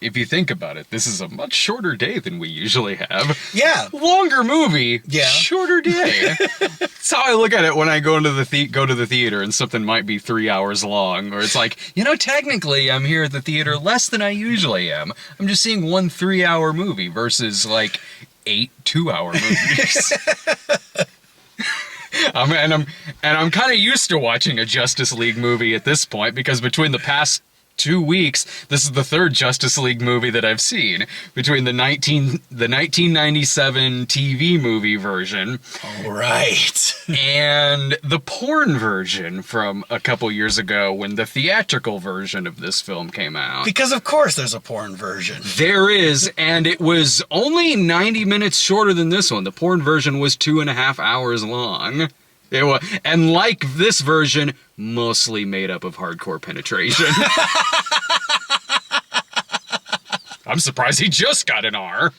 if you think about it, this is a much shorter day than we usually have. Yeah. Longer movie, Yeah. shorter day. That's how I look at it when I go to the theater and something might be 3 hours long, or it's like, technically I'm here at the theater less than I usually am. I'm just seeing one 3-hour movie versus like 8 2-hour movies. I'm kind of used to watching a Justice League movie at this point, because between the past 2 weeks, this is the third Justice League movie that I've seen. Between the 1997 TV movie version, all right, and the porn version from a couple years ago when the theatrical version of this film came out. Because of course there's a porn version. There is, and it was only 90 minutes shorter than this one. The porn version was 2.5 hours long. It was, and like this version, mostly made up of hardcore penetration. I'm surprised he just got an R.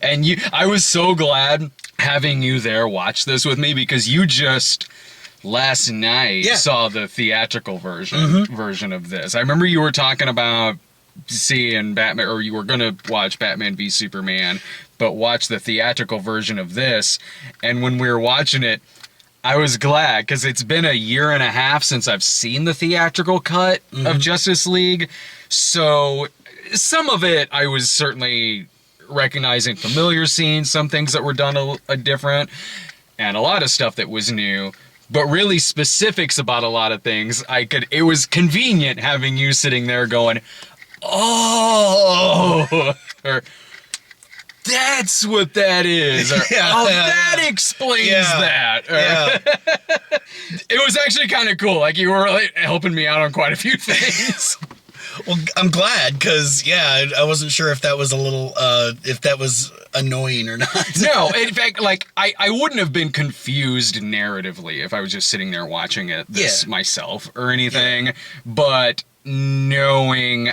And I was so glad having you there watch this with me, because you just last night saw the theatrical version of this. I remember you were talking about seeing Batman, or you were gonna watch Batman v Superman, but watch the theatrical version of this. And when we were watching it, I was glad, because it's been 1.5 years since I've seen the theatrical cut of Justice League. So some of it I was certainly recognizing familiar scenes, some things that were done a different, and a lot of stuff that was new. But really specifics about a lot of things, it was convenient having you sitting there going, oh, or that's what that is. Or, that explains that. Or, it was actually kind of cool. Like, you were helping me out on quite a few things. Well, I'm glad, because, I wasn't sure if that was a little, if that was annoying or not. No, in fact, like, I wouldn't have been confused narratively if I was just sitting there watching it myself or anything, but knowing,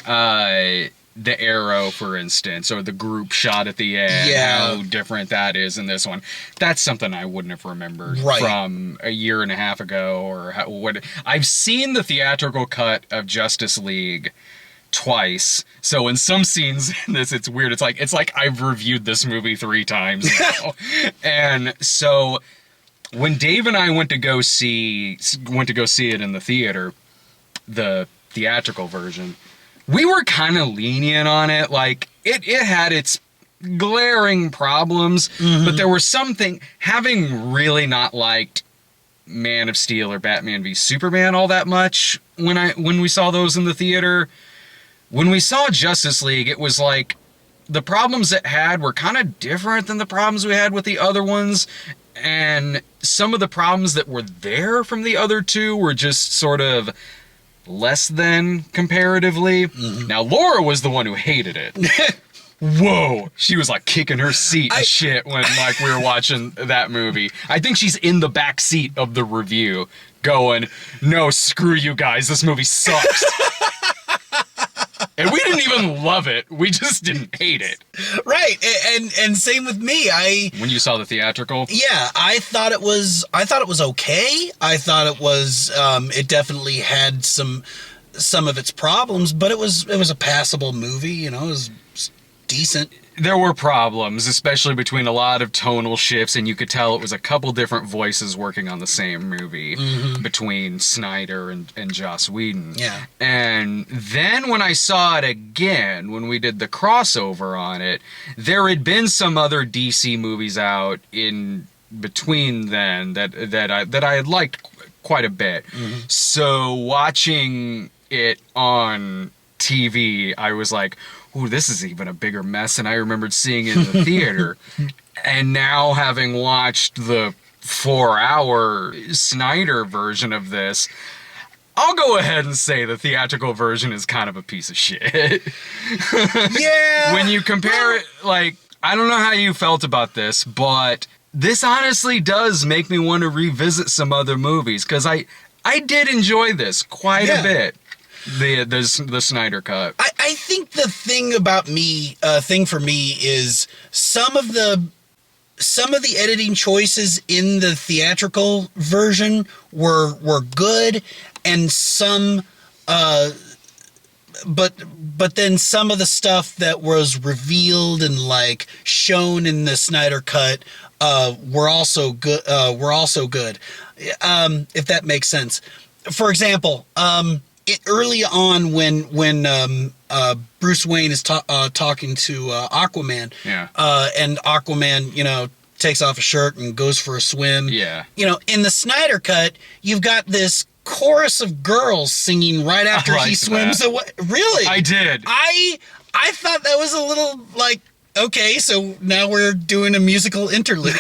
the arrow, for instance, or the group shot at the end, how different that is in this one. That's something I wouldn't have remembered from 1.5 years ago, or what. I've seen the theatrical cut of Justice League twice, so in some scenes in this, it's weird. It's like I've reviewed this movie 3 times now. And so when Dave and I went to go see it in the theater, the theatrical version, we were kind of lenient on it. Like, it had its glaring problems, but there were something, having really not liked Man of Steel or Batman v Superman all that much when we saw those in the theater, when we saw Justice League, it was like the problems it had were kind of different than the problems we had with the other ones, and some of the problems that were there from the other two were just sort of less than comparatively. Now, Laura was the one who hated it. Whoa, she was like kicking her seat and shit when like we were watching that movie. I think she's in the back seat of the review going, no, screw you guys, this movie sucks. And we didn't even love it, we just didn't hate it. Right, and same with me. When you saw the theatrical? Yeah, I thought it was okay. I thought it was, it definitely had some of its problems, but it was a passable movie, it was decent. There were problems, especially between a lot of tonal shifts, and you could tell it was a couple different voices working on the same movie between Snyder and Joss Whedon. Yeah. And then when I saw it again, when we did the crossover on it, there had been some other DC movies out in between then that I had liked quite a bit. So watching it on TV, I was like, ooh, this is even a bigger mess than I remembered seeing in the theater. And now, having watched the 4-hour Snyder version of this, I'll go ahead and say the theatrical version is kind of a piece of shit. Yeah. When you compare it, like, I don't know how you felt about this, but this honestly does make me want to revisit some other movies, because I did enjoy this quite a bit. The Snyder cut. I think the thing for me is some of the editing choices in the theatrical version were good, and some but then some of the stuff that was revealed and like shown in the Snyder cut were also good. If that makes sense. For example, early on when Bruce Wayne is talking to Aquaman, and Aquaman, takes off his shirt and goes for a swim. Yeah. In the Snyder cut, you've got this chorus of girls singing right after he swims away. Really? I did. I thought that was a little like, okay, so now we're doing a musical interlude.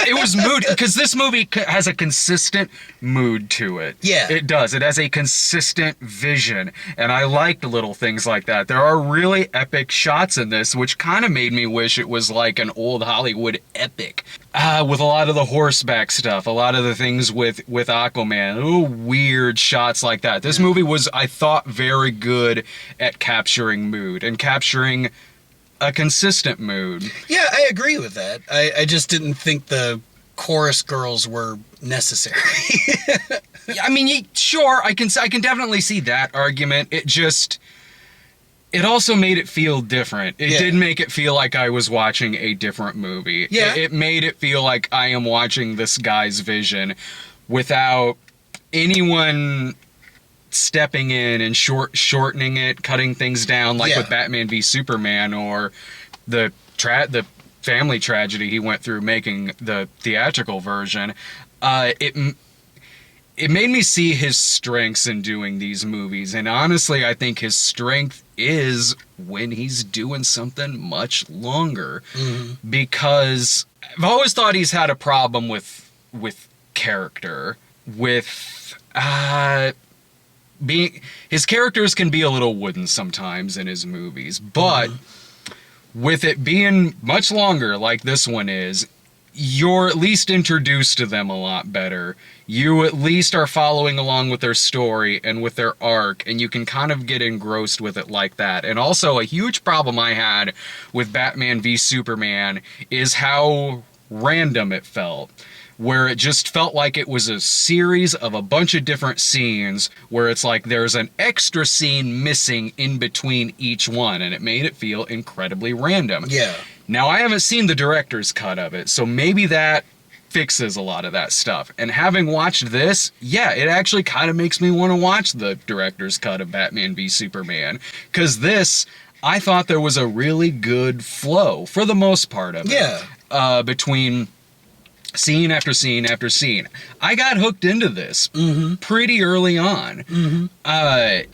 It was mood, because this movie has a consistent mood to it. Yeah. It does. It has a consistent vision, and I liked little things like that. There are really epic shots in this, which kind of made me wish it was like an old Hollywood epic. With a lot of the horseback stuff, a lot of the things with Aquaman, little weird shots like that. This movie was, I thought, very good at capturing mood and capturing a consistent mood. Yeah, I agree with that. I just didn't think the chorus girls were necessary. I mean, sure, I can definitely see that argument. It also made it feel different. It did make it feel like I was watching a different movie. Yeah. It made it feel like I am watching this guy's vision without anyone stepping in and shortening it, cutting things down, like with Batman v Superman, or the family tragedy he went through making the theatrical version. It made me see his strengths in doing these movies, and honestly, I think his strength is when he's doing something much longer, because I've always thought he's had a problem with character, with his characters can be a little wooden sometimes in his movies, but with it being much longer like this one is, you're at least introduced to them a lot better. You at least are following along with their story and with their arc, and you can kind of get engrossed with it like that. And also, a huge problem I had with Batman v Superman is how random it felt, where it just felt like it was a series of a bunch of different scenes where it's like there's an extra scene missing in between each one, and it made it feel incredibly random. Yeah. Now, I haven't seen the director's cut of it, so maybe that fixes a lot of that stuff. And having watched this, it actually kind of makes me want to watch the director's cut of Batman v Superman, because this, I thought there was a really good flow, for the most part of it. Yeah. Between scene after scene after scene. I got hooked into this pretty early on. I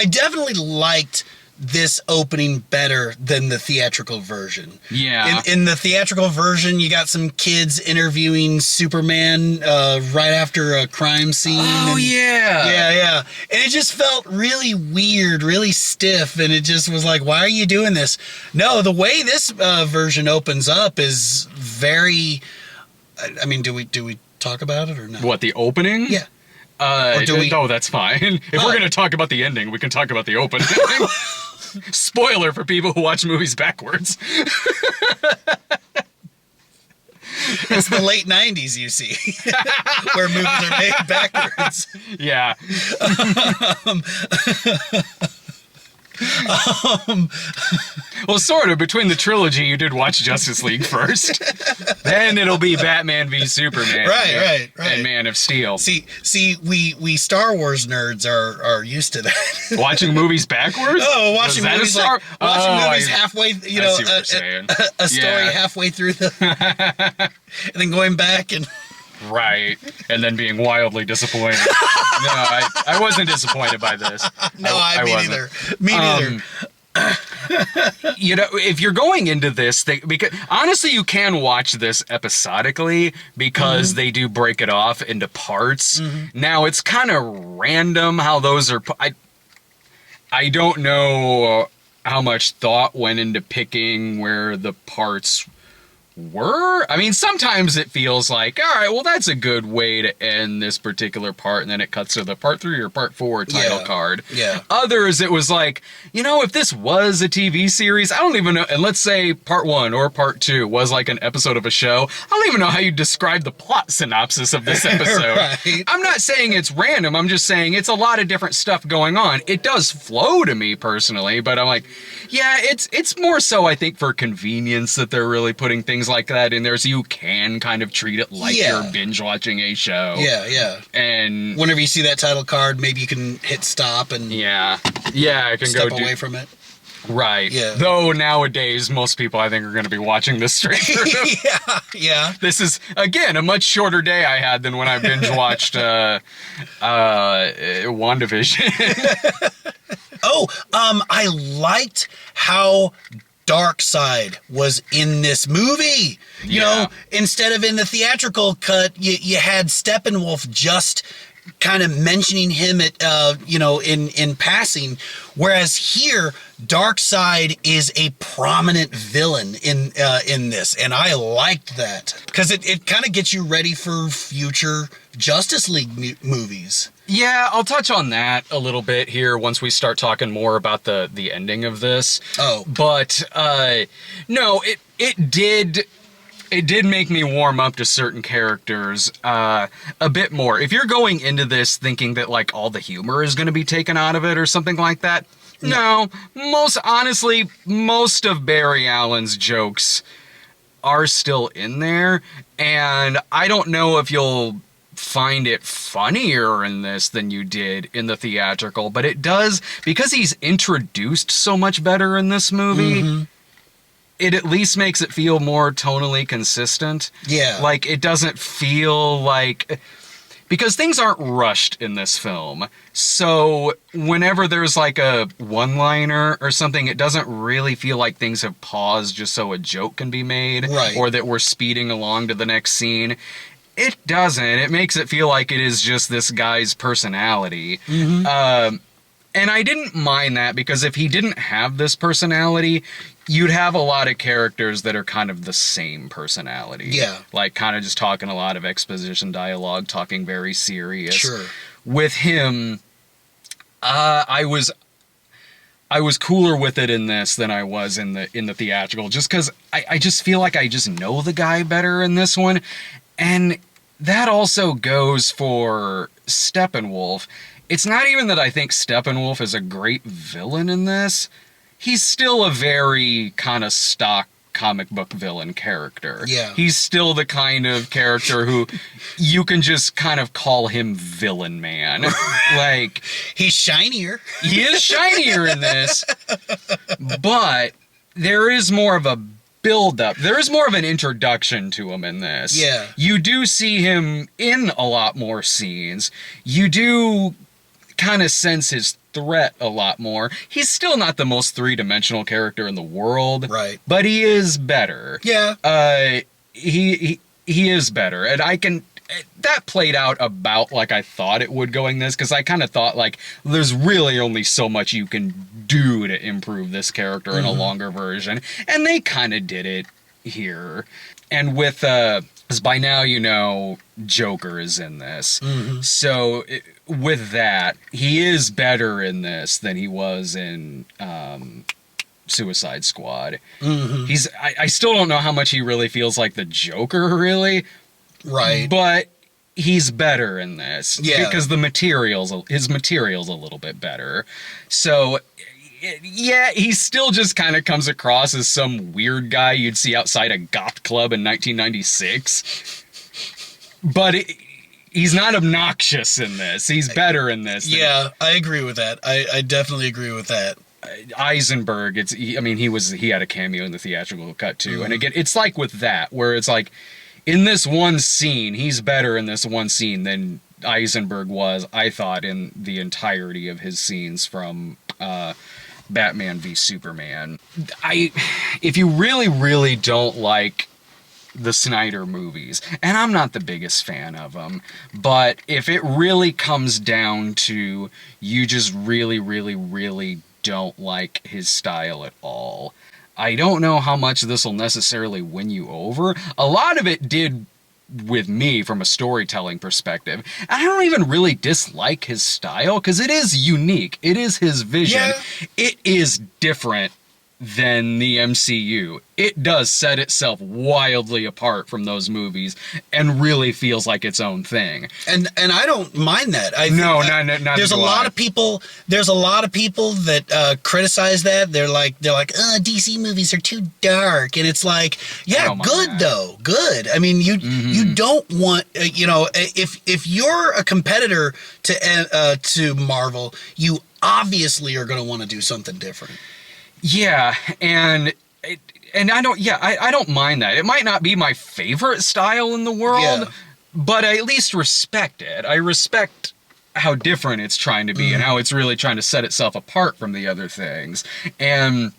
definitely liked this opening better than the theatrical version. Yeah. In the theatrical version, you got some kids interviewing Superman right after a crime scene. Oh, yeah. Yeah. And it just felt really weird, really stiff, and it just was like, why are you doing this? No, the way this version opens up is very... I mean, do we talk about it or not? What, the opening? Yeah. Or do we... No, that's fine. If we're going to talk about the ending, we can talk about the opening. Spoiler for people who watch movies backwards. It's the late 90s, you see, where movies are made backwards. Yeah. Well, sort of. Between the trilogy, you did watch Justice League first. Then it'll be Batman v Superman. Right. And Man of Steel. See, we Star Wars nerds are used to that. Watching movies backwards? Oh, watching movies halfway, a story halfway through and then going back and... Right, and then being wildly disappointed. No, I wasn't disappointed by this. No, me neither. Me neither. If you're going into this, because honestly, you can watch this episodically because they do break it off into parts. Now, it's kind of random how those are. I don't know how much thought went into picking where the parts were. I mean, sometimes it feels like, all right, well, that's a good way to end this particular part, and then it cuts to the part 3 or part 4 title card. Yeah. Others, it was like, you know, if this was a TV series, I don't even know, and let's say part 1 or part 2 was like an episode of a show, I don't even know how you describe the plot synopsis of this episode. Right. I'm not saying it's random, I'm just saying it's a lot of different stuff going on. It does flow to me personally, but I'm like, yeah, it's more so, I think, for convenience that they're really putting things like that in there, so you can kind of treat it like you're binge watching a show. Yeah. And whenever you see that title card, maybe you can hit stop and I can step go away from it. Right. Yeah. Though nowadays, most people, I think, are going to be watching this straight through. Yeah. This is, again, a much shorter day I had than when I binge watched WandaVision. I liked how Darkseid was in this movie. You know, instead of in the theatrical cut, you had Steppenwolf just kind of mentioning him at in passing, whereas here Darkseid is a prominent villain in this, and I liked that because it kind of gets you ready for future Justice League movies. Yeah, I'll touch on that a little bit here once we start talking more about the ending of this. But no, it did make me warm up to certain characters a bit more. If you're going into this thinking that like all the humor is going to be taken out of it or something like that, no. Most of Barry Allen's jokes are still in there, and I don't know if you'll find it funnier in this than you did in the theatrical, but it does, because he's introduced so much better in this movie. It at least makes it feel more tonally consistent. Yeah. Like, it doesn't feel like... Because things aren't rushed in this film. So, whenever there's like a one-liner or something, it doesn't really feel like things have paused just so a joke can be made. Right. Or that we're speeding along to the next scene. It doesn't. It makes it feel like it is just this guy's personality. And I didn't mind that, because if he didn't have this personality, you'd have a lot of characters that are kind of the same personality. Yeah. Like, kind of just talking a lot of exposition dialogue, talking very serious. Sure. With him, I was cooler with it in this than I was in the theatrical, just because I just feel like I just know the guy better in this one. And that also goes for Steppenwolf. It's not even that I think Steppenwolf is a great villain in this. He's still a very kind of stock comic book villain character. Yeah. He's still the kind of character who you can just kind of call him Villain Man. Like, he's shinier. He is shinier in this, but there is more of a build-up. There is more of an introduction to him in this. Yeah. You do see him in a lot more scenes. You do kind of sense his threat a lot more. He's still not the most three-dimensional character in the world. Right. But he is better. Yeah. He is better. And that played out about like I thought it would going this, because I kind of thought like there's really only so much you can do to improve this character in a longer version, and they kind of did it here. And with as by now you know, Joker is in this, so with that, he is better in this than he was in Suicide Squad. I still don't know how much he really feels like the Joker, really. Right. But he's better in this. Yeah. Because his material's a little bit better. So, yeah, he still just kind of comes across as some weird guy you'd see outside a goth club in 1996. But he's not obnoxious in this. He's better in this. Yeah, I agree with that. I definitely agree with that. Eisenberg, he had a cameo in the theatrical cut too. And again, it's like with that, where it's like, in this one scene, he's better in this one scene than Eisenberg was, I thought, in the entirety of his scenes from Batman v Superman. If you really, really don't like the Snyder movies, and I'm not the biggest fan of them, but if it really comes down to you just really, really, really don't like his style at all, I don't know how much this will necessarily win you over. A lot of it did with me from a storytelling perspective. I don't even really dislike his style because it is unique. It is his vision. Yeah. It is different than the MCU. It does set itself wildly apart from those movies and really feels like its own thing. And I don't mind that. Not there's a lot of people. There's a lot of people that criticize that. They're like, DC movies are too dark, and it's like, yeah, good though, good. I mean, you don't want, if you're a competitor to Marvel, you obviously are going to want to do something different. Yeah, and I don't mind that. It might not be my favorite style in the world, but I at least respect it. I respect how different it's trying to be and how it's really trying to set itself apart from the other things. And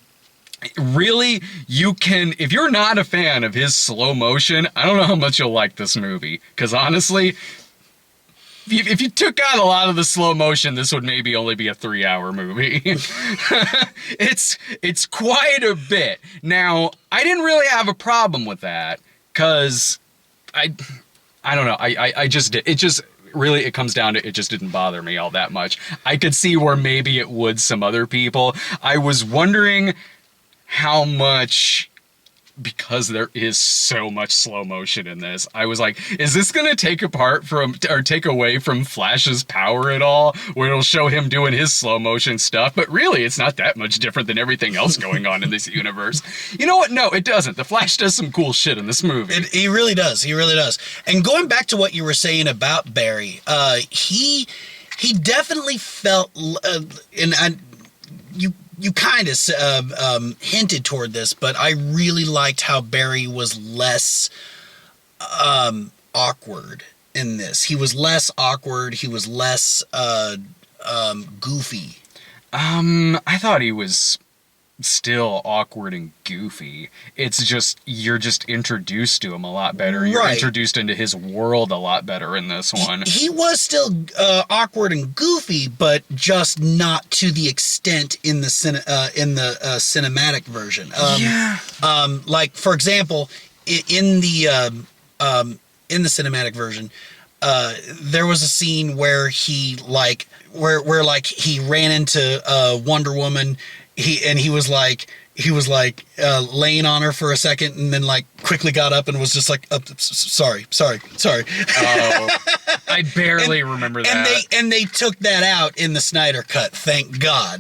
really, you can, if you're not a fan of his slow motion, I don't know how much you'll like this movie. Because honestly, if you took out a lot of the slow motion, this would maybe only be a 3-hour movie. It's quite a bit. Now, I didn't really have a problem with that, because I don't know, it comes down to, it just didn't bother me all that much. I could see where maybe it would some other people. I was wondering how much, because there is so much slow motion in this, I was like, is this going to take away from Flash's power at all, where it'll show him doing his slow motion stuff? But really, it's not that much different than everything else going on in this universe. You know what? No, it doesn't. The Flash does some cool shit in this movie. He really does. He really does. And going back to what you were saying about Barry, he definitely felt, you kind of hinted toward this, but I really liked how Barry was less awkward in this. He was less awkward. He was less goofy. I thought he was still awkward and goofy. It's just, you're just introduced to him a lot better. You're introduced into his world a lot better in this one. He was still awkward and goofy, but just not to the extent in the cinematic version. Like, for example, in the cinematic version, there was a scene where he he ran into Wonder Woman. He was laying on her for a second, and then like quickly got up and was just like, sorry. Oh, I barely remember that. And they took that out in the Snyder cut, thank God,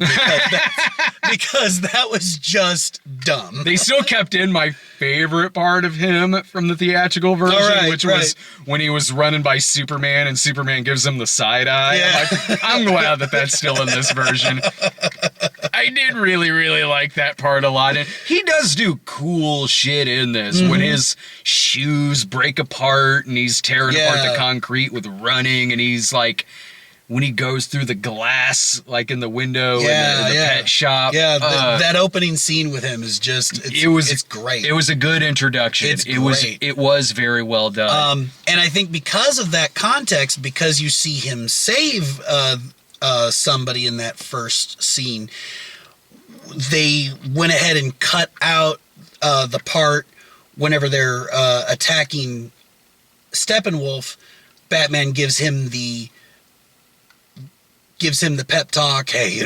because that was just dumb. They still kept in my favorite part of him from the theatrical version, which was when he was running by Superman and Superman gives him the side eye. Yeah. I'm glad that that's still in this version. I did really, really like that part a lot. And he does do cool shit in this, when his shoes break apart and he's tearing apart the concrete with running, and he's like, when he goes through the glass, like in the window in the pet shop. Yeah, that opening scene with him is just, it's great. It was a good introduction. It was very well done. And I think because of that context, because you see him save somebody in that first scene, they went ahead and cut out the part whenever they're attacking Steppenwolf. Batman gives him the pep talk. Hey,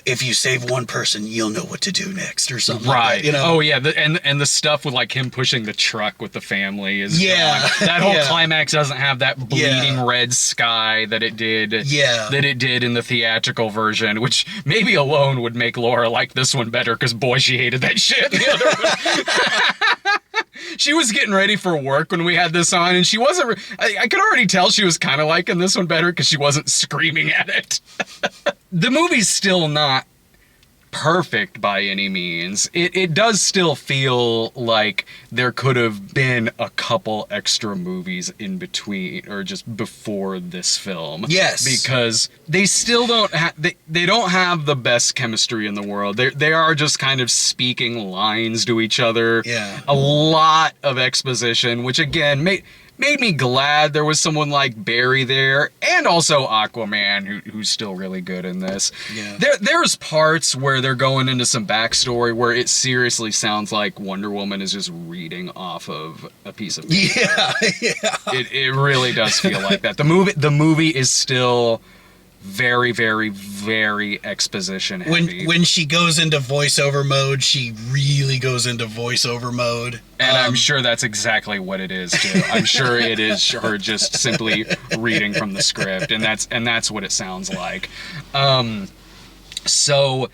if you save one person, you'll know what to do next, or something. Right. Like that, Oh yeah. And the stuff with like him pushing the truck with the family is that whole climax doesn't have that bleeding red sky that it did. That it did in the theatrical version, which maybe alone would make Laura like this one better, because boy, she hated that shit. The other one. She was getting ready for work when we had this on, and she wasn't. I could already tell she was kind of liking this one better because she wasn't screaming at it. The movie's still not perfect by any means. It does still feel like there could have been a couple extra movies in between, or just before this film. Yes. Because they still don't they don't have the best chemistry in the world. They are just kind of speaking lines to each other. Yeah. A lot of exposition, which again made me glad there was someone like Barry there, and also Aquaman, who's still really good in this. Yeah. There's parts where they're going into some backstory where it seriously sounds like Wonder Woman is just reading off of a piece of paper. Yeah. It really does feel like that. The movie is still very, very, very exposition heavy. When she goes into voiceover mode, she really goes into voiceover mode. And I'm sure that's exactly what it is too. I'm sure it is her just simply reading from the script, and that's what it sounds like. So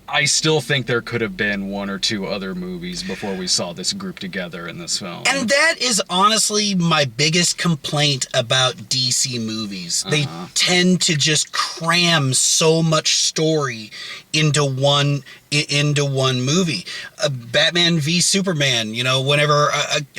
I still think there could have been one or two other movies before we saw this group together in this film. And that is honestly my biggest complaint about DC movies. They tend to just cram so much story into one movie. Batman v Superman, you know, whenever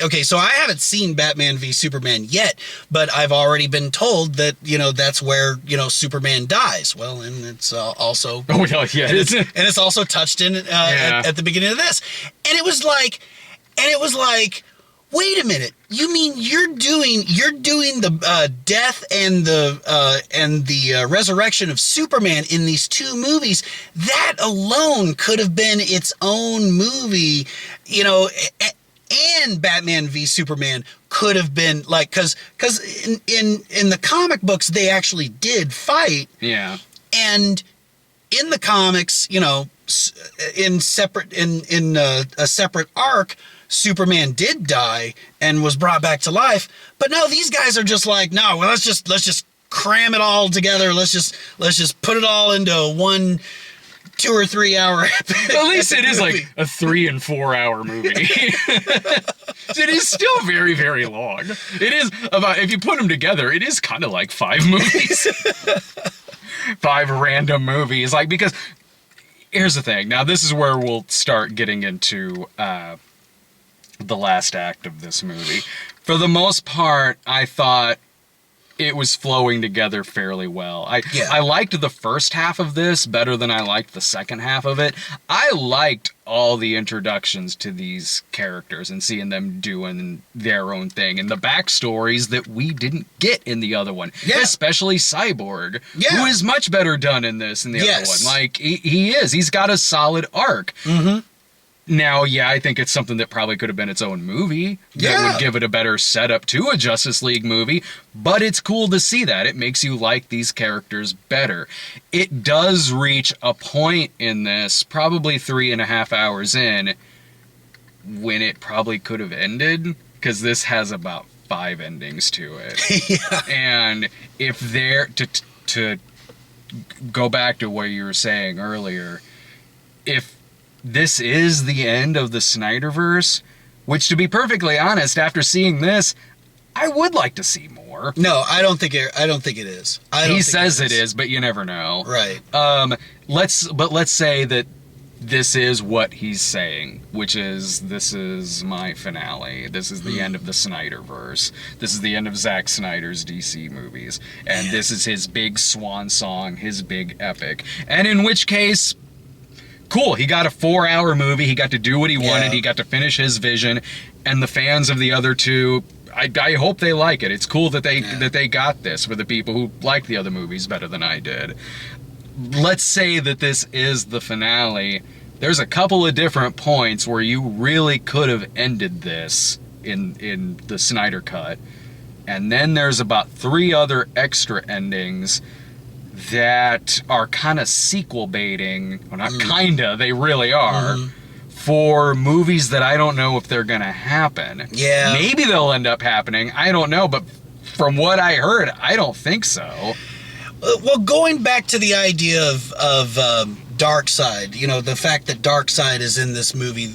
okay, so I haven't seen Batman v Superman yet, but I've already been told that, you know, that's where, you know, Superman dies. Well, and it's also and it's also touched in at the beginning of this. And it was like wait a minute. You mean you're doing the death and the resurrection of Superman in these two movies? That alone could have been its own movie, you know. And Batman v Superman could have been like, because in the comic books they actually did fight. Yeah. And in the comics, you know, in a separate arc, Superman did die and was brought back to life. But no, these guys are just like, no, well, let's just cram it all together. Let's just put it all into one 2 or 3 hour epic. At least it is like a 3 and 4 hour movie. It is still very, very long. It is about, if you put them together, it is kind of like 5 movies. 5 random movies. Like, because here's the thing. Now, this is where we'll start getting into the last act of this movie. For the most part, I thought it was flowing together fairly well. I liked the first half of this better than I liked the second half of it. I liked all the introductions to these characters and seeing them doing their own thing, and the backstories that we didn't get in the other one, especially Cyborg, who is much better done in this than the other one. Like, he is. He's got a solid arc. Mm-hmm. Now, I think it's something that probably could have been its own movie that would give it a better setup to a Justice League movie, but it's cool to see that. It makes you like these characters better. It does reach a point in this, probably 3.5 hours in, when it probably could have ended, because this has about 5 endings to it. And if they're, to go back to what you were saying earlier, if this is the end of the Snyderverse, which, to be perfectly honest, after seeing this, I would like to see more. No, I don't think it is. He says it is, but you never know. Right. Let's say that this is what he's saying, which is, this is my finale. This is the end of the Snyderverse. This is the end of Zack Snyder's DC movies. And this is his big swan song, his big epic. And in which case, cool, he got a 4-hour movie, he got to do what he wanted, he got to finish his vision, and the fans of the other two, I hope they like it. It's cool that they got this for the people who like the other movies better than I did. Let's say that this is the finale. There's a couple of different points where you really could have ended this in the Snyder Cut, and then there's about 3 other extra endings that are kind of sequel baiting. Well, not kinda, they really are. For movies that I don't know if they're gonna happen. Yeah. Maybe they'll end up happening, I don't know, but from what I heard, I don't think so. Well, going back to the idea of Darkseid, you know, the fact that Darkseid is in this movie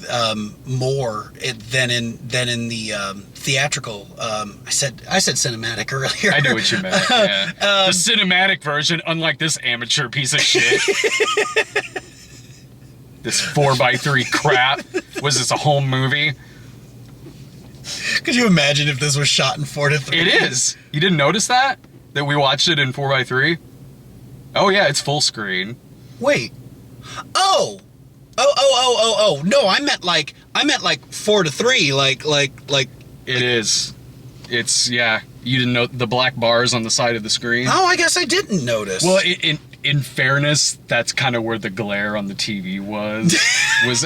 more than in the theatrical. I said cinematic earlier. I knew what you meant. Yeah. The cinematic version, unlike this amateur piece of shit. This 4x3 crap. Was this a home movie? Could you imagine if this was shot in 4:3? It is. You didn't notice that? That we watched it in 4x3? Oh yeah, it's full screen. Wait. Oh. No, I meant like 4:3, like. It is. It's, yeah, you didn't know the black bars on the side of the screen? Oh, I guess I didn't notice. Well, in fairness, that's kind of where the glare on the TV was.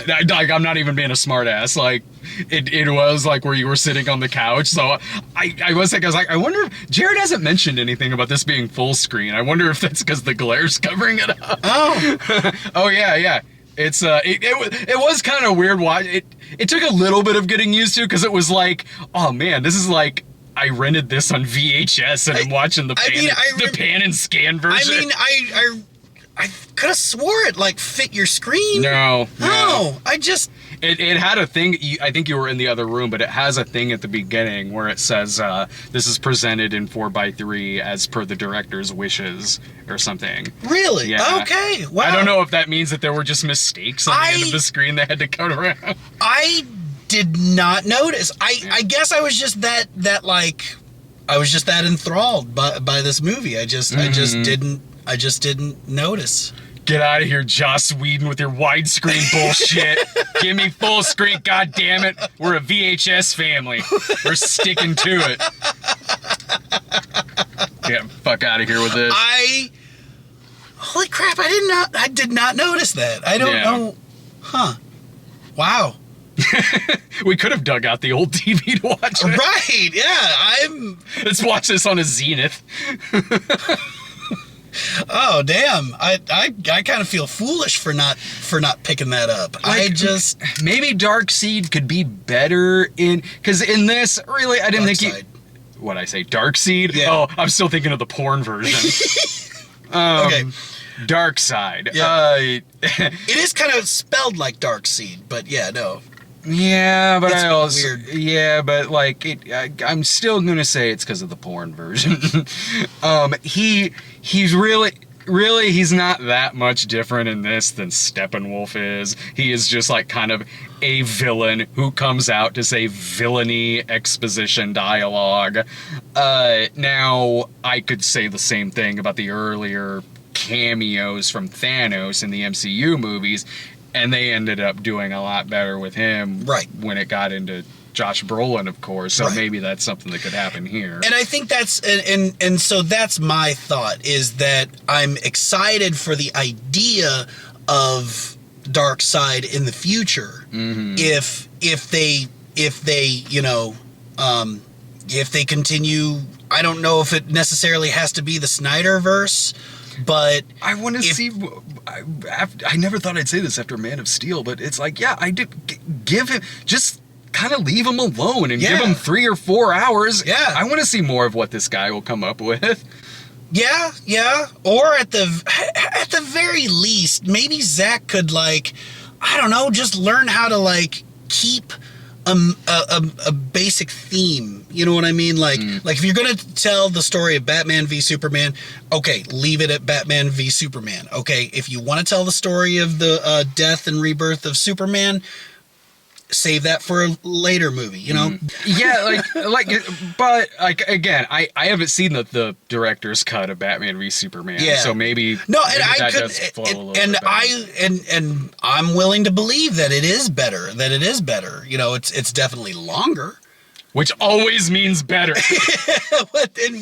Like, I'm not even being a smartass. Like, it was like where you were sitting on the couch. So I was like, I wonder if Jerrid hasn't mentioned anything about this being full screen. I wonder if that's because the glare's covering it up. Oh. Oh, yeah. It's it was kind of weird. It took a little bit of getting used to, because it was like, oh man, this is like, I rented this on VHS and I'm watching the pan and scan version. I mean, I could have swore it like fit your screen. No. I just... It had a thing, I think you were in the other room, but it has a thing at the beginning where it says, this is presented in 4:3 as per the director's wishes, or something. Really? Yeah. Okay, wow. I don't know if that means that there were just mistakes on the end of the screen that had to cut around. I did not notice. I guess I was just that enthralled by this movie. I just didn't notice. Get out of here, Joss Whedon, with your widescreen bullshit. Give me full screen, goddammit. We're a VHS family. We're sticking to it. Get the fuck out of here with this. Holy crap, I did not notice that. I don't know. Huh. Wow. We could have dug out the old TV to watch it. Right, yeah. Let's watch this on a Zenith. Oh damn! I kind of feel foolish for not picking that up. Like, maybe Darkseid could be better because in this, really, I didn't think What I say, Darkseid? Yeah. Oh, I'm still thinking of the porn version. Okay. Darkseid. Yeah. It is kind of spelled like Darkseid, but yeah, no. Yeah, but it's weird. Yeah, but like I'm still gonna say it's because of the porn version. He's really he's not that much different in this than Steppenwolf is. He is just like kind of a villain who comes out to say villainy exposition dialogue. Now I could say the same thing about the earlier cameos from Thanos in the MCU movies. And they ended up doing a lot better with him when it got into Josh Brolin, of course. So maybe that's something that could happen here. And I think that's and so that's my thought, is that I'm excited for the idea of Darkseid in the future. Mm-hmm. If they if they continue, I don't know if it necessarily has to be the Snyderverse. But I want to see. I never thought I'd say this after Man of Steel, but it's like, yeah, I did give him, just kind of leave him alone and give him 3 or 4 hours. Yeah, I want to see more of what this guy will come up with. Yeah. Or at the very least, maybe Zack could, like, I don't know, just learn how to like keep a basic theme. You know what I mean? Like if you're gonna tell the story of Batman v Superman, okay, leave it at Batman v Superman. Okay, if you want to tell the story of the death and rebirth of Superman, save that for a later movie, you know? Yeah, but again, I haven't seen the director's cut of Batman v Superman, so maybe does flow a little bit better. And I'm willing to believe that it is better. You know, it's definitely longer. Which always means better.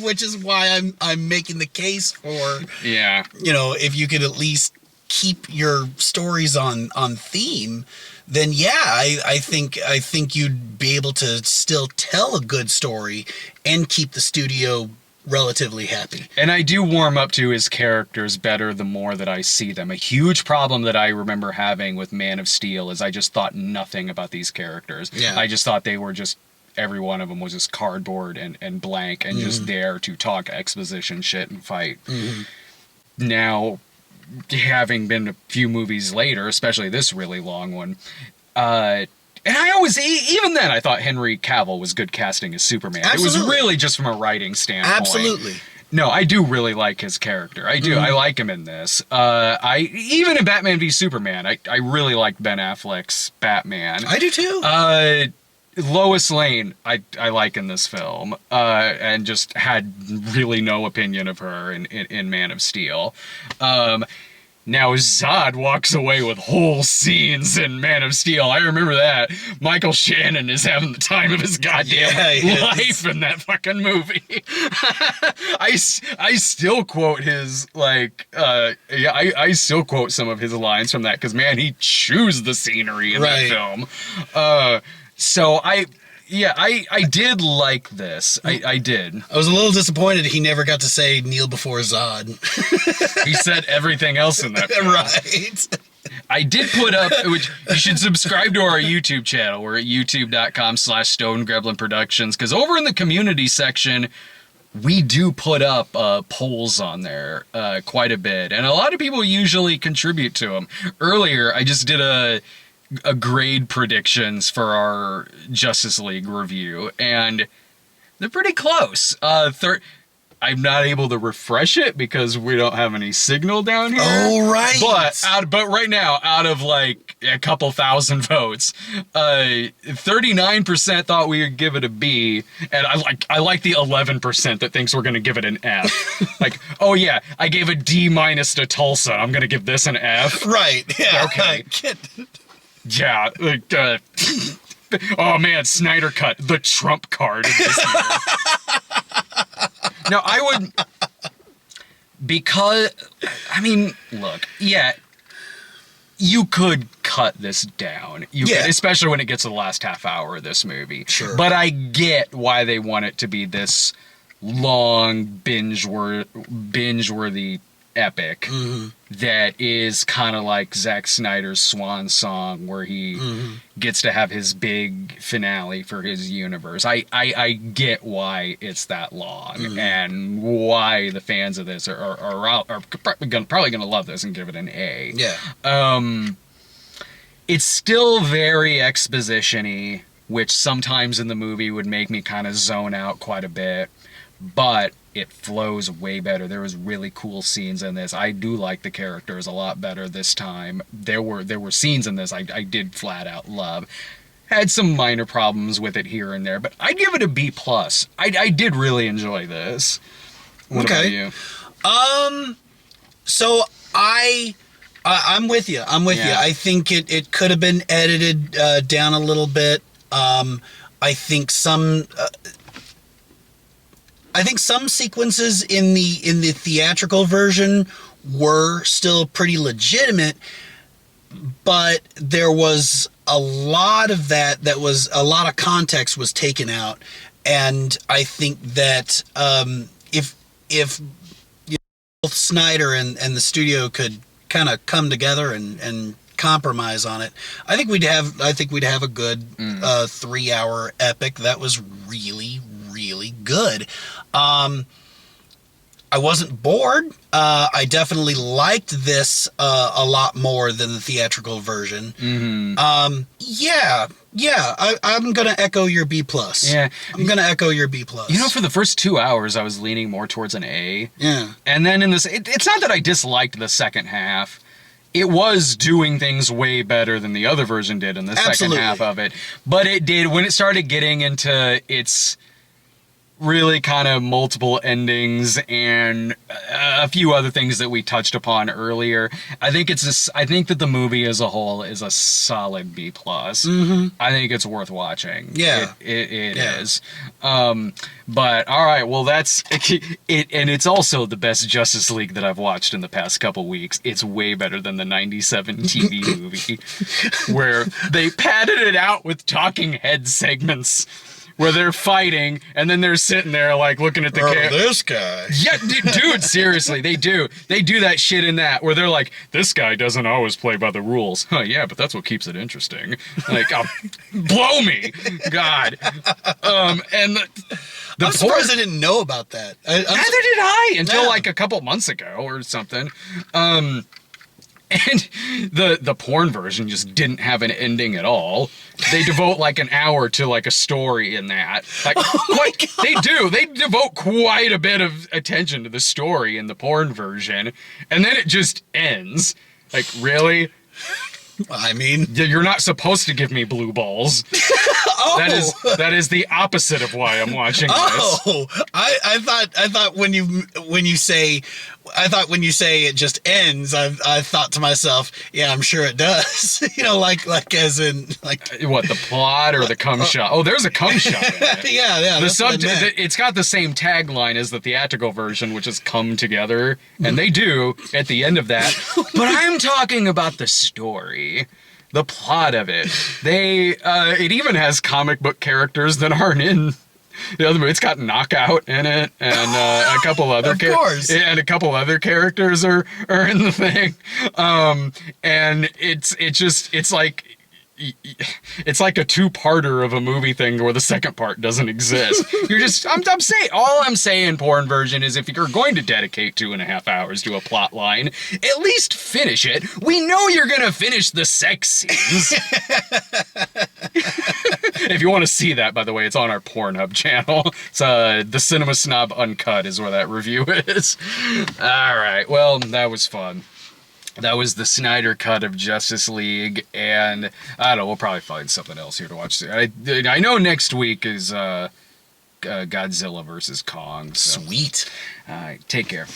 Which is why I'm making the case for, you know, if you could at least keep your stories on theme, then I think you'd be able to still tell a good story and keep the studio relatively happy. And I do warm up to his characters better the more that I see them. A huge problem that I remember having with Man of Steel is I just thought nothing about these characters. Yeah. I just thought they were just, every one of them was just cardboard and blank and just there to talk exposition shit and fight. Now, having been a few movies later, especially this really long one, and I always, even then, I thought Henry Cavill was good casting as Superman. Absolutely. It was really just from a writing standpoint. Absolutely. No, I do really like his character. I do. I like him in this. Even in Batman v Superman, I really liked Ben Affleck's Batman. I do too. Lois Lane, I like in this film, and just had really no opinion of her in Man of Steel. Now Zod walks away with whole scenes in Man of Steel. I remember that. Michael Shannon is having the time of his goddamn life in that fucking movie. I still quote his, like, I still quote some of his lines from that, because, man, he chews the scenery in that film. So I did like this. I did. I was a little disappointed he never got to say kneel before Zod. He said everything else in that film. Right. I did put up, which you should subscribe to our YouTube channel. We're at youtube.com/Stone Productions, because over in the community section, we do put up polls on there quite a bit. And a lot of people usually contribute to them. Earlier, I just did a grade predictions for our Justice League review, and they're pretty close. I'm not able to refresh it because we don't have any signal down here. Oh, right. But right now, out of like a couple thousand votes, 39% thought we would give it a B, and I like the 11% that thinks we're going to give it an F. Like, oh yeah, I gave a D- to Tulsa. I'm going to give this an F. Right. Yeah. Okay. Yeah, like, oh man, Snyder cut the trump card in this year. Now, I would, because, I mean, look, yeah, you could cut this down. You could, especially when it gets to the last half hour of this movie. Sure. But I get why they want it to be this long, binge-worthy epic that is kind of like Zack Snyder's swan song, where he gets to have his big finale for his universe. I get why it's that long and why the fans of this are probably gonna love this and give it an A. Yeah. It's still very exposition-y, which sometimes in the movie would make me kind of zone out quite a bit, but it flows way better. There was really cool scenes in this. I do like the characters a lot better this time. There were scenes in this I did flat out love. Had some minor problems with it here and there, but I'd give it a B+. I did really enjoy this. What about you? So I'm with you. I'm with you. I think it could have been edited down a little bit. I think some sequences in the theatrical version were still pretty legitimate, but there was a lot of that was a lot of context was taken out, and I think that if you know, both Snyder and the studio could kind of come together and compromise on it, I think we'd have a good 3-hour epic that was really, really good. I wasn't bored. I definitely liked this a lot more than the theatrical version. I'm gonna echo your B+. Yeah, I'm gonna echo your B+. You know, for the first 2 hours, I was leaning more towards an A. Yeah. And then in this, it's not that I disliked the second half. It was doing things way better than the other version did in the second half of it. But it did, when it started getting into its really kind of multiple endings and a few other things that we touched upon earlier, I think that the movie as a whole is a solid B+. I think it's worth watching. Yeah. It is. But all right, well, that's it, and it's also the best Justice League that I've watched in the past couple weeks. It's way better than the '97 TV movie, where they padded it out with talking head segments, where they're fighting, and then they're sitting there, like, looking at the camera. This guy. Yeah, dude, seriously, they do. They do that shit in that, where they're like, this guy doesn't always play by the rules. Huh, yeah, but that's what keeps it interesting. Like, blow me. God. And I'm surprised I didn't know about that. Neither did I, until, like, a couple months ago, or something. And the porn version just didn't have an ending at all. They devote like an hour to like a story in that. Like, they do. They devote quite a bit of attention to the story in the porn version, and then it just ends. Like, really? I mean, you're not supposed to give me blue balls. That is the opposite of why I'm watching this. I thought when you say I thought when you say it just ends, I thought to myself, yeah, I'm sure it does. Like as in like what, the plot or the cum shot? Oh, there's a cum shot in it. yeah. The subject, it's got the same tagline as the theatrical version, which is "come together," and they do at the end of that. But I'm talking about the story. The plot of it. It even has comic book characters that aren't in the other movie. It's got Knockout in it, and a couple other and a couple other characters are in the thing. And it's like a two-parter of a movie thing where the second part doesn't exist. I'm saying, all I'm saying, porn version, is if you're going to dedicate 2.5 hours to a plot line, at least finish it. We know you're gonna finish the sex scenes. If you want to see that, by the way, it's on our Pornhub channel. It's the Cinema Snob Uncut is where that review is. All right, well, that was fun. That was the Snyder cut of Justice League, and I don't know, we'll probably find something else here to watch. I know next week is Godzilla versus Kong. So. Sweet. All right, take care.